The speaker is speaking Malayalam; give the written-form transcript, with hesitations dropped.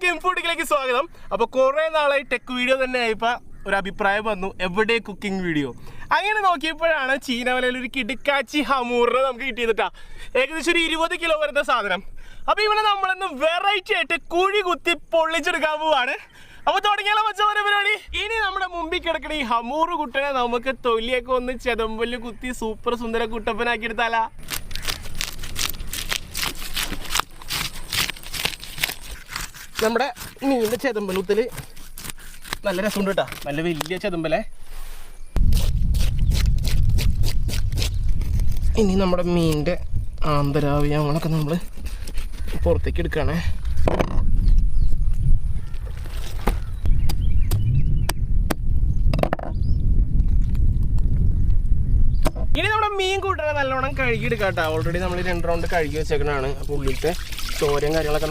എല്ലാവർക്കും സ്വാഗതം. അപ്പോൾ കുറേ നാളായി ടെക് വീഡിയോ തന്നെ ആയപ്പോൾ ഒരു അഭിപ്രായം വന്നു, എവിടെ കുക്കിംഗ് വീഡിയോ. അങ്ങനെ നോക്കിയപ്പോഴാണ് ചീനവലയിൽ ഒരു കിടുക്കാച്ചി ഹമൂറിനെ നമുക്ക് കിട്ടിയതിട്ടാ. ഏകദേശം ഒരു 20 കിലോ വരുന്ന സാധനം. അപ്പോൾ ഇവനെ നമ്മളൊന്ന് വെറൈറ്റി ആയിട്ട് കുഴി കുത്തി പൊള്ളിച്ചെടുക്കാൻ പോവാണ്. അപ്പോൾ തുടങ്ങിയാലോ മച്ചവരെ പരിപാടി. ഇനി നമ്മുടെ മുമ്പിൽ കിടക്കണ ഈ ഹമൂറ് കുട്ടനെ നമുക്ക് തൊലിയൊക്കെ ഒന്ന് ചെതമ്പല് കുത്തി സൂപ്പർ സുന്ദര കുട്ടപ്പനാക്കി എടുത്താലാ. നമ്മുടെ മീനിൻ്റെ ചെതമ്പലൂത്തിൽ നല്ല രസമുണ്ട് കേട്ടോ, നല്ല വലിയ ചെതമ്പലേ. ഇനി നമ്മുടെ മീനിൻ്റെ ആന്തരാവയവങ്ങളൊക്കെ നമ്മൾ പുറത്തേക്ക് എടുക്കുകയാണേ. ഇനി നമ്മുടെ മീൻ കൂട്ടണ നല്ലോണം കഴുകി എടുക്കാം കേട്ടോ. ഓൾറെഡി നമ്മൾ 2 റൗണ്ട് കഴുകി വെച്ചേക്കണതാണ്. അപ്പോൾ ഉള്ളിലത്തെ ചോരയും കാര്യങ്ങളൊക്കെ